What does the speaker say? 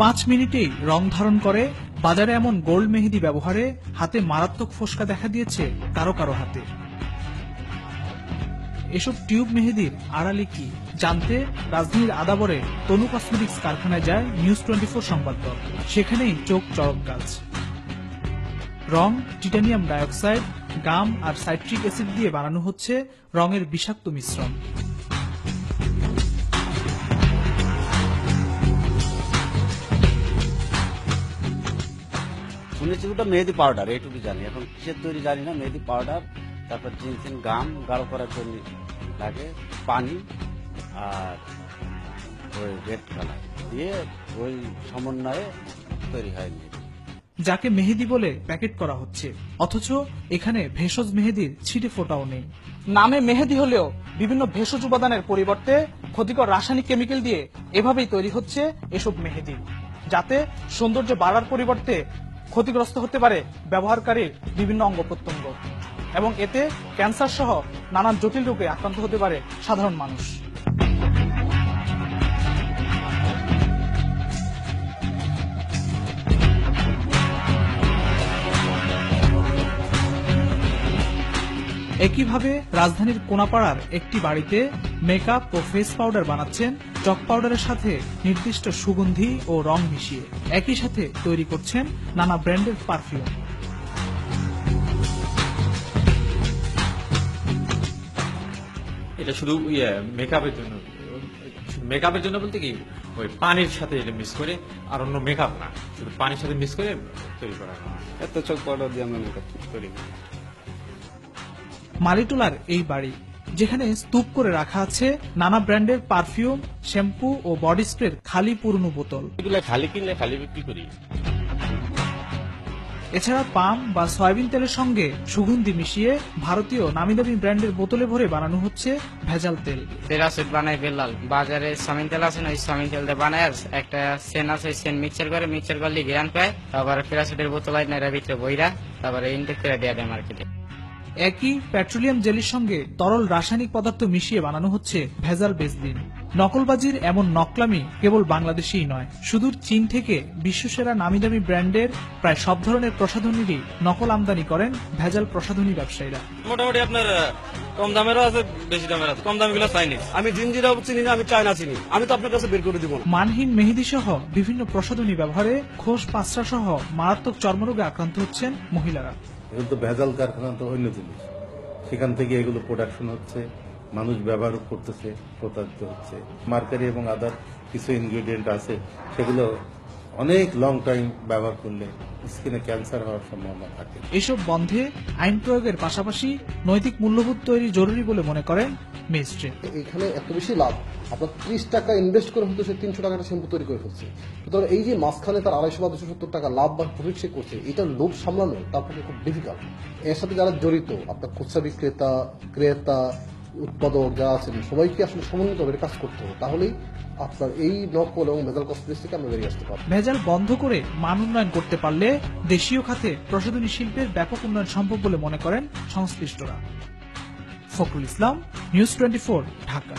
5 মিনিটেই রং ধারণ করে। বাজারে এমন গোল্ড মেহেদি ব্যবহারে হাতে মারাত্মক ফোস্কা দেখা দিয়েছে কারো কারো হাতে। এসব টিউব মেহেদির আড়ালে কি জানতে রাজধানীর আদাবরে তনু কসমেটিক্স কারখানায় যায় নিউজ 24 সংবাদ দল। সেখানেই চোখ চড়ক গাছ। রং টিটানিয়াম ডাইঅক্সাইড, গাম আর সাইট্রিক অ্যাসিড দিয়ে বানানো হচ্ছে রঙের বিষাক্ত মিশ্রণ। শুনেছি ওটা মেহেদি পাউডার, এইটুকু জানি। এখন কিসের তৈরি জানি না। মেহেদি পাউডার, তারপর জিনসিন গাম গাঢ় করার জন্য লাগে, পানি আর ওই রেড কালার দিয়ে ওই সমন্বয়ে তৈরি হয় মেহেদি। যাকে মেহেদি বলে প্যাকেট করা হচ্ছে, অথচ এখানে ভেষজ মেহেদির ছিটে ফোটাও নেই। নামে মেহেদি হলেও বিভিন্ন ভেষজ উপাদানের পরিবর্তে ক্ষতিকর রাসায়নিক কেমিক্যাল দিয়ে এভাবেই তৈরি হচ্ছে এসব মেহেদি, যাতে সৌন্দর্য বাড়ার পরিবর্তে ক্ষতিগ্রস্ত হতে পারে ব্যবহারকারীর বিভিন্ন অঙ্গ প্রত্যঙ্গ, এবং এতে ক্যান্সার সহ নানান জটিল রোগে আক্রান্ত হতে পারে সাধারণ মানুষ। একইভাবে রাজধানীর কোনাপাড়ার একটি বাড়িতে মেকআপ ও ফেস পাউডার বানাচ্ছেন চক পাউডারের সাথে নির্দিষ্ট সুগন্ধি ও রং মিশিয়ে। একই সাথে তৈরি করছেন নানা ব্র্যান্ডের পারফিউম। এটা শুধু মেকআপের জন্য। মেকআপের জন্য বলতে কি, ওই পানির সাথে এটা মিক্স করে, আর অন্য মেকআপ না, শুধু পানির সাথে মিক্স করে তৈরি করা হয়। এত চক পাউডার দিয়ে আমরা মেকআপ তৈরি করি। মালিটোলার এই বাড়ি, যেখানে স্তূপ করে রাখা আছে নানা ব্র্যান্ডের পারফিউম, শ্যাম্পু ও বডি স্প্রের খালি পুরনো বোতল। এগুলো খালি কিনলে খালি বিক্রি করি। এছাড়া পাম বা সয়াবিন তেলের সঙ্গে সুগন্ধি মিশিয়ে ভারতীয় নামিদামি ব্র্যান্ডের বোতলে ভরে বানানো হচ্ছে ভেজাল তেল। প্যারাসুট বানায় বেলাল, বাজারে সামিন তেল আছে না, ওই সামিন তেল দিয়ে বানায় একটা সেন আছে, সেন মিক্সচার করলে জ্ঞান পায়। তারপরে প্যারাসুটের বোতল হয় না, এর ভিতরে বইরা তারপরে ইনটেক করে দেওয়া দেয় মার্কেটে। একই পেট্রোলিয়াম জেলির সঙ্গে তরল রাসায়নিক পদার্থ মিশিয়ে বানানো হচ্ছে ভেজাল বেসলিন। নকলবাজির এমন নকলামি কেবল বাংলাদেশেই নয়, সুদূর চীন থেকে বিশ্বসেরা নামিদামি ব্র্যান্ডের প্রায় সব ধরনের প্রসাধনীরই নকল আমদানি করেন ভেজাল প্রসাধনী ব্যবসায়ীরা। মোটামুটি আপনার কম দামেরও আছে, বেশি দামের আছে। কম দামিগুলো চাইনিজ। আমি জিঞ্জিরাও চিনি না, আমি চায়না চিনি। আমি তো আপনার কাছে বের করে দিব। মানহীন মেহেদি সহ বিভিন্ন প্রসাধনী ব্যবহারে খোস পাঁচরা সহ মারাত্মক চর্মরোগে আক্রান্ত হচ্ছেন মহিলারা। এগুলো তো ভেজাল কারখানা, তো অন্য জিনিস, সেখান থেকে এগুলো প্রোডাকশন হচ্ছে, মানুষ ব্যবহার করতেছে, প্রতারিত হচ্ছে। মার্কারি এবং আদার কিছু ইনগ্রেডিয়েন্ট আছে, সেগুলো অনেক লং টাইম ব্যবহার করলে স্কিনে ক্যান্সার হওয়ার সম্ভাবনা থাকে। এসব বন্ধে আইন প্রয়োগের পাশাপাশি নৈতিক মূল্যবোধ তৈরি জরুরি বলে মনে করেন ম্যাজিস্ট্রেট। এখানে এত বেশি লাভ, আপনার 30 টাকা ইনভেস্ট করে হয়তো সে 300 টাকাটা শ্যাম্পু তৈরি করে ফেলছে। সুতরাং এই যে মাঝখানে তার 250 বা 270 টাকা লাভ বা প্রফিট সে করছে, এটা লোভ সামলানো তার পক্ষে খুব ডিফিকাল্ট। এর সাথে যারা জড়িত, আপনার খুচরা বিক্রেতা, ক্রেতা, উৎপাদক যারা আছেন, সবাইকে আসলে সমন্বিতভাবে কাজ করতে হবে। তাহলেই আপনার এই নকল এবং ভেজাল কসমেটিক্স থেকে আমরা বেরিয়ে আসতে পারবো। ভেজাল বন্ধ করে মান উন্নয়ন করতে পারলে দেশীয় খাতে প্রসাধনী শিল্পের ব্যাপক উন্নয়ন সম্ভব বলে মনে করেন সংশ্লিষ্টরা। ফখরুল ইসলাম, নিউজ 24, ঢাকা।